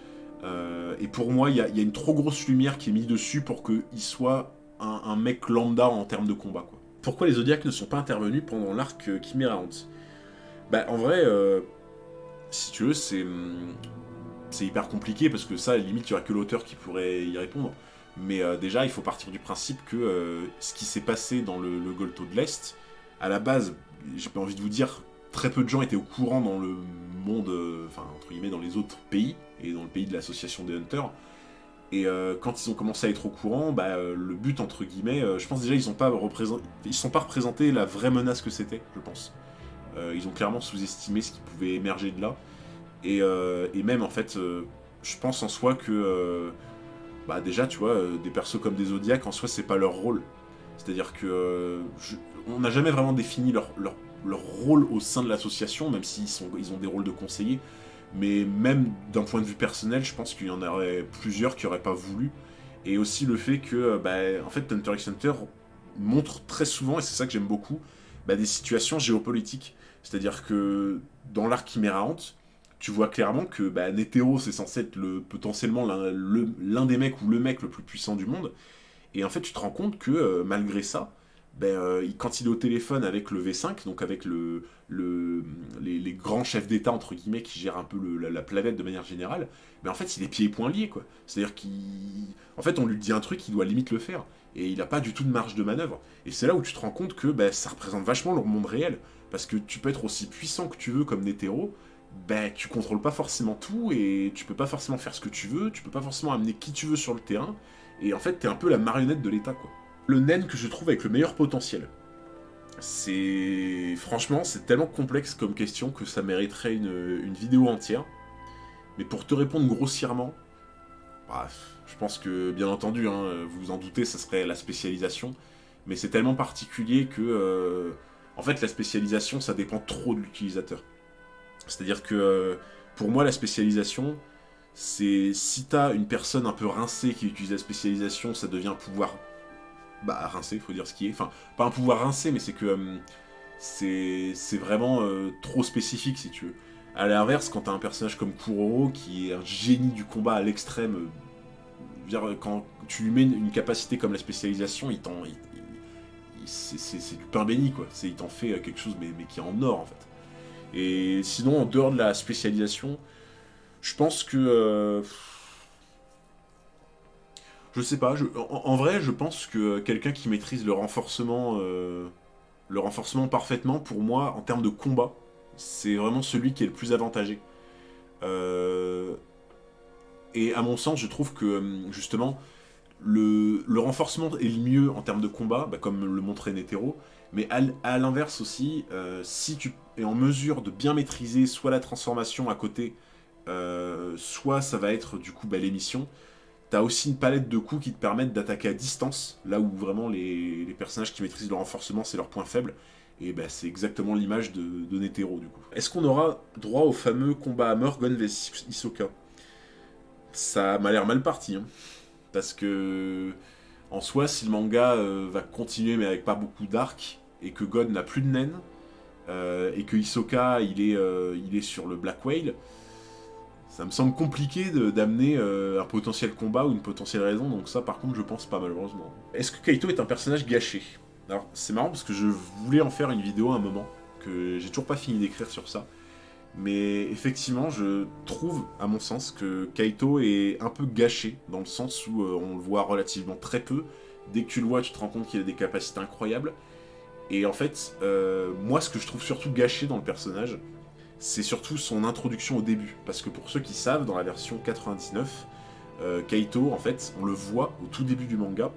Et pour moi, il y a une trop grosse lumière qui est mise dessus pour qu'il soit un mec lambda en termes de combat, quoi. Pourquoi les Zodiacs ne sont pas intervenus pendant l'arc Chimera Ant? Bah, en vrai, si tu veux, c'est hyper compliqué parce que ça, limite, il n'y aurait que l'auteur qui pourrait y répondre. Mais déjà, il faut partir du principe que ce qui s'est passé dans le Golto de l'Est, à la base, j'ai pas envie de vous dire, très peu de gens étaient au courant dans le monde, enfin, entre guillemets, dans les autres pays, et dans le pays de l'association des Hunters. Et quand ils ont commencé à être au courant, bah, le but, entre guillemets, je pense déjà, ils sont pas représenté la vraie menace que c'était, je pense. Ils ont clairement sous-estimé ce qui pouvait émerger de là. Et même, en fait, je pense en soi que bah déjà, tu vois, des persos comme des Zodiacs, en soi, c'est pas leur rôle. C'est-à-dire que on n'a jamais vraiment défini leur rôle au sein de l'association, même ils ont des rôles de conseillers. Mais même d'un point de vue personnel, je pense qu'il y en aurait plusieurs qui auraient pas voulu. Et aussi le fait que, bah, en fait, Hunter x Hunter montre très souvent, et c'est ça que j'aime beaucoup, bah, des situations géopolitiques. C'est-à-dire que dans l'arc Chimera Ant, tu vois clairement que bah, Netero, c'est censé être potentiellement l'un des mecs ou le mec le plus puissant du monde. Et en fait, tu te rends compte que malgré ça, ben, quand il est au téléphone avec le V5, donc avec les grands chefs d'État, entre guillemets, qui gèrent un peu la planète de manière générale, ben, en fait, il est pieds et poings liés, quoi. C'est-à-dire en fait, on lui dit un truc, il doit limite le faire. Et il n'a pas du tout de marge de manœuvre. Et c'est là où tu te rends compte que ben, ça représente vachement leur monde réel. Parce que tu peux être aussi puissant que tu veux comme Netero, ben, tu contrôles pas forcément tout et tu peux pas forcément faire ce que tu veux, tu peux pas forcément amener qui tu veux sur le terrain, et en fait, t'es un peu la marionnette de l'État, quoi. Le naine que je trouve avec le meilleur potentiel, franchement, c'est tellement complexe comme question que ça mériterait une vidéo entière. Mais pour te répondre grossièrement, bah, je pense que, bien entendu, hein, vous vous en doutez, ça serait la spécialisation. Mais c'est tellement particulier que, en fait, la spécialisation, ça dépend trop de l'utilisateur. C'est-à-dire que, pour moi, la spécialisation, c'est si t'as une personne un peu rincée qui utilise la spécialisation, ça devient un pouvoir, bah, rincé, faut dire ce qui est. Enfin, pas un pouvoir rincé, mais c'est que c'est vraiment trop spécifique, si tu veux. À l'inverse, quand t'as un personnage comme Kuroro, qui est un génie du combat à l'extrême, quand tu lui mets une capacité comme la spécialisation, c'est du pain béni, quoi. Il t'en fait quelque chose, mais qui est en or, en fait. Et sinon, en dehors de la spécialisation, je pense que... je sais pas, en vrai, je pense que quelqu'un qui maîtrise le renforcement parfaitement, pour moi, en termes de combat, c'est vraiment celui qui est le plus avantagé. Euh, et à mon sens, je trouve que, justement, le renforcement est le mieux en termes de combat, bah, comme le montrait Netero, mais à l'inverse aussi, si tu es en mesure de bien maîtriser soit la transformation à côté, soit ça va être du coup bah, l'émission, t'as aussi une palette de coups qui te permettent d'attaquer à distance, là où vraiment les personnages qui maîtrisent le renforcement, c'est leur point faible, et bah, c'est exactement l'image de Netero du coup. Est-ce qu'on aura droit au fameux combat à mort Gon vs Hisoka? Ça m'a l'air mal parti, hein. Parce que, en soi, si le manga va continuer mais avec pas beaucoup d'arcs, et que God n'a plus de naine, et que Hisoka il est sur le Black Whale, ça me semble compliqué d'amener un potentiel combat ou une potentielle raison, donc ça par contre je pense pas malheureusement. Est-ce que Kaito est un personnage gâché? Alors c'est marrant parce que je voulais en faire une vidéo à un moment, que j'ai toujours pas fini d'écrire sur ça. Mais effectivement, je trouve, à mon sens, que Kaito est un peu gâché, dans le sens où on le voit relativement très peu. Dès que tu le vois, tu te rends compte qu'il a des capacités incroyables. Et en fait, moi, ce que je trouve surtout gâché dans le personnage, c'est surtout son introduction au début. Parce que pour ceux qui savent, dans la version 99, Kaito, en fait, on le voit au tout début du manga.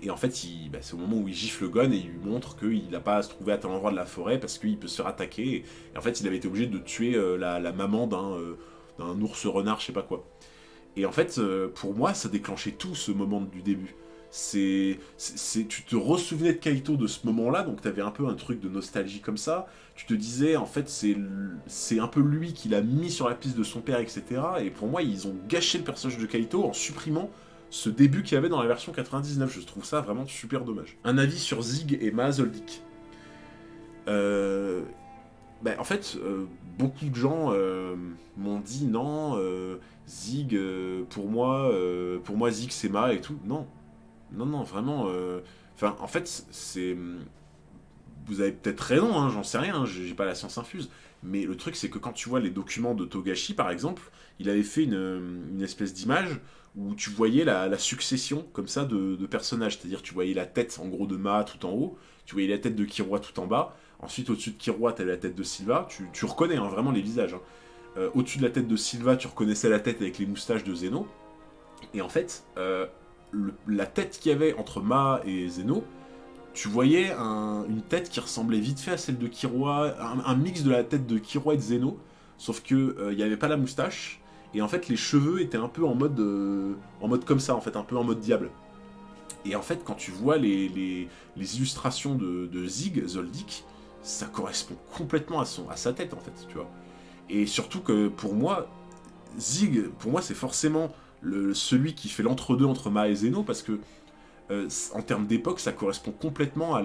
Et en fait, bah, c'est au moment où il gifle Gon et il lui montre qu'il n'a pas à se trouver à tel endroit de la forêt parce qu'il peut se faire attaquer. Et en fait, il avait été obligé de tuer la maman d'un ours renard, je sais pas quoi. Et en fait, pour moi, ça déclenchait tout ce moment du début. Tu te ressouvenais de Kaito de ce moment-là, donc t'avais un peu un truc de nostalgie comme ça. Tu te disais, en fait, c'est un peu lui qui l'a mis sur la piste de son père, etc. Et pour moi, ils ont gâché le personnage de Kaito en supprimant ce début qu'il y avait dans la version 99. Je trouve ça vraiment super dommage. Un avis sur Zig et Maazoldik. En fait, beaucoup de gens m'ont dit non, Zig, pour moi Zig c'est Ma et tout. Non, non, non, vraiment. Enfin, en fait, c'est. Vous avez peut-être raison, hein, j'en sais rien, hein, j'ai pas la science infuse. Mais le truc, c'est que quand tu vois les documents de Togashi, par exemple, il avait fait une espèce d'image où tu voyais la succession comme ça de personnages. C'est-à-dire, tu voyais la tête en gros de Ma tout en haut, tu voyais la tête de Killua tout en bas. Ensuite, au-dessus de Killua, t'avais la tête de Silva. Tu reconnais hein, vraiment les visages. Hein. Au-dessus de la tête de Silva, tu reconnaissais la tête avec les moustaches de Zeno. Et en fait, la tête qu'il y avait entre Ma et Zeno, tu voyais une tête qui ressemblait vite fait à celle de Killua, un mix de la tête de Killua et de Zeno, sauf que il n'y avait pas la moustache, et en fait les cheveux étaient un peu en mode comme ça, en fait, un peu en mode diable. Et en fait, quand tu vois les illustrations de Zig, Zoldyck, ça correspond complètement à sa tête, en fait, tu vois. Et surtout que pour moi, Zig, pour moi, c'est forcément celui qui fait l'entre-deux entre Ma et Zeno, parce que en termes d'époque, ça correspond complètement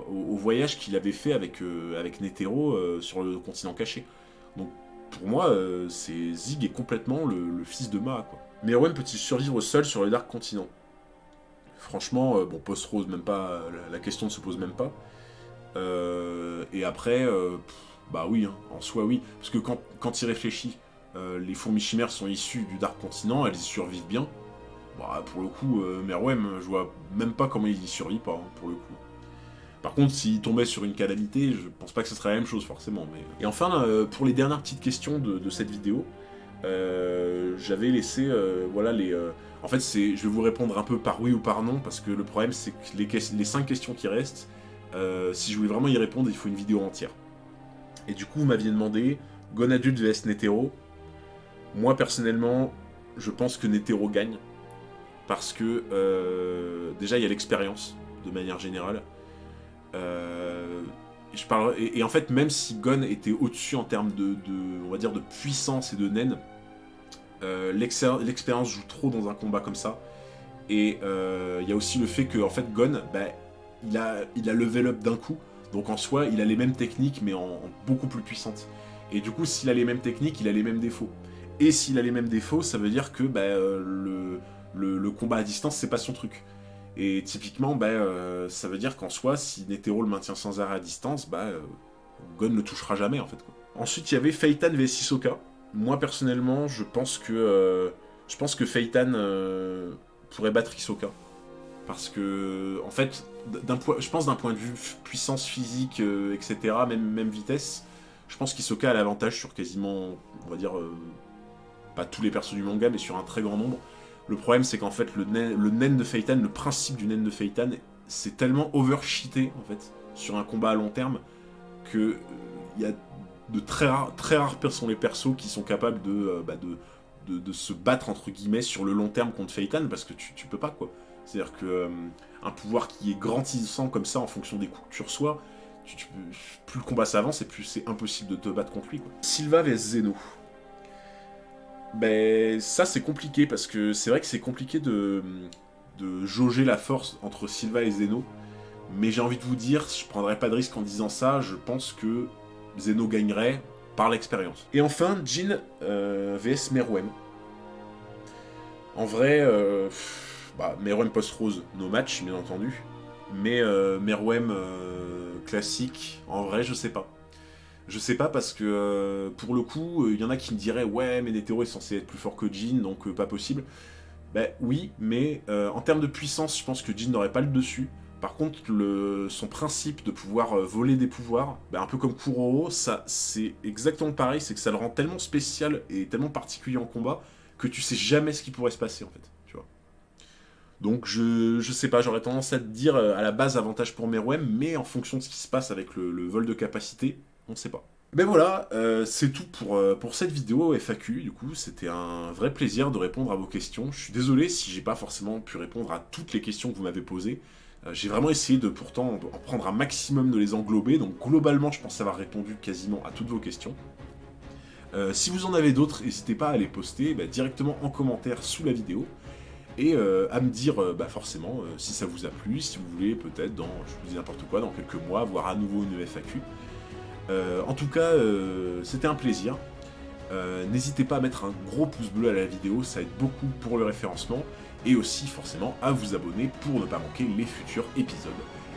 au voyage qu'il avait fait avec Netero sur le continent caché. Donc pour moi, Zig est complètement le fils de Ma, quoi. Meruem peut-il survivre seul sur le Dark Continent? Franchement, bon, post-rose, même pas, la question ne se pose même pas. Et après, bah oui, hein, en soi oui. Parce que quand il réfléchit, les fourmis chimères sont issues du Dark Continent, elles y survivent bien. Bah, pour le coup, Meruem, je vois même pas comment il y survit pas, hein, pour le coup. Par contre, s'il tombait sur une calamité, je pense pas que ce serait la même chose, forcément. Mais... Et enfin, pour les dernières petites questions de cette vidéo, j'avais laissé, voilà, en fait, je vais vous répondre un peu par oui ou par non, parce que le problème, c'est que les 5 questions qui restent, si je voulais vraiment y répondre, il faut une vidéo entière. Et du coup, vous m'aviez demandé, Gon adulte vs Netero. Moi, personnellement, je pense que Netero gagne. Parce que déjà il y a l'expérience de manière générale. Et en fait, même si Gon était au-dessus en termes on va dire de puissance et de naine, l'expérience joue trop dans un combat comme ça. Et il y a aussi le fait que en fait Gon, bah, il a level up d'un coup. Donc en soi, il a les mêmes techniques mais en beaucoup plus puissantes. Et du coup, s'il a les mêmes techniques, il a les mêmes défauts. Et s'il a les mêmes défauts, ça veut dire que bah, le combat à distance, c'est pas son truc. Et typiquement, ça veut dire qu'en soi, si Netero le maintient sans arrêt à distance, Gon ne le touchera jamais en fait. Quoi. Ensuite, il y avait Feitan vs Hisoka. Moi personnellement, je pense que Feitan pourrait battre Hisoka. Parce que, en fait, je pense d'un point de vue puissance physique, etc., même vitesse, je pense qu'Hisoka a l'avantage sur quasiment, on va dire, pas tous les persos du manga, mais sur un très grand nombre. Le problème, c'est qu'en fait, le nen de Feitan, le principe du nen de Feitan, c'est tellement overcheaté, en fait, sur un combat à long terme, que il y a de très rares sont les persos qui sont capables de se battre, entre guillemets, sur le long terme contre Feitan, parce que tu peux pas, quoi. C'est-à-dire que un pouvoir qui est grandissant comme ça, en fonction des coups que tu reçois, plus le combat s'avance, et plus c'est impossible de te battre contre lui, quoi. Silva vs Zeno. Ben, ça c'est compliqué parce que c'est vrai que c'est compliqué de jauger la force entre Silva et Zeno. Mais j'ai envie de vous dire, je prendrais pas de risque en disant ça, je pense que Zeno gagnerait par l'expérience. Et enfin, Jin vs Meruem. En vrai, Meruem post-rose, no match, bien entendu. Mais Meruem classique, en vrai, je sais pas. Je sais pas parce que pour le coup, il y en a qui me diraient ouais, mais Netero est censé être plus fort que Jin, donc pas possible. Ben oui, mais en termes de puissance, je pense que Jin n'aurait pas le dessus. Par contre, son principe de pouvoir voler des pouvoirs, un peu comme Kuroro, ça c'est exactement pareil, c'est que ça le rend tellement spécial et tellement particulier en combat que tu sais jamais ce qui pourrait se passer en fait, tu vois. Donc je sais pas, j'aurais tendance à te dire à la base avantage pour Meruem, mais en fonction de ce qui se passe avec le vol de capacité, on sait pas. Ben voilà, c'est tout pour cette vidéo FAQ, du coup, c'était un vrai plaisir de répondre à vos questions. Je suis désolé si j'ai pas forcément pu répondre à toutes les questions que vous m'avez posées. J'ai vraiment essayé de pourtant en prendre un maximum de les englober, donc globalement je pense avoir répondu quasiment à toutes vos questions. Si vous en avez d'autres, n'hésitez pas à les poster directement en commentaire sous la vidéo, et à me dire forcément si ça vous a plu, si vous voulez peut-être dans, je vous dis n'importe quoi, dans quelques mois, voir à nouveau une FAQ. En tout cas, c'était un plaisir. N'hésitez pas à mettre un gros pouce bleu à la vidéo, ça aide beaucoup pour le référencement, et aussi forcément à vous abonner pour ne pas manquer les futurs épisodes.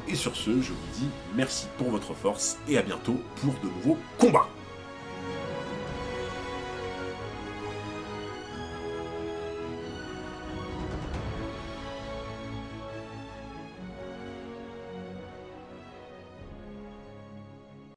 Et sur ce, je vous dis merci pour votre force, et à bientôt pour de nouveaux combats.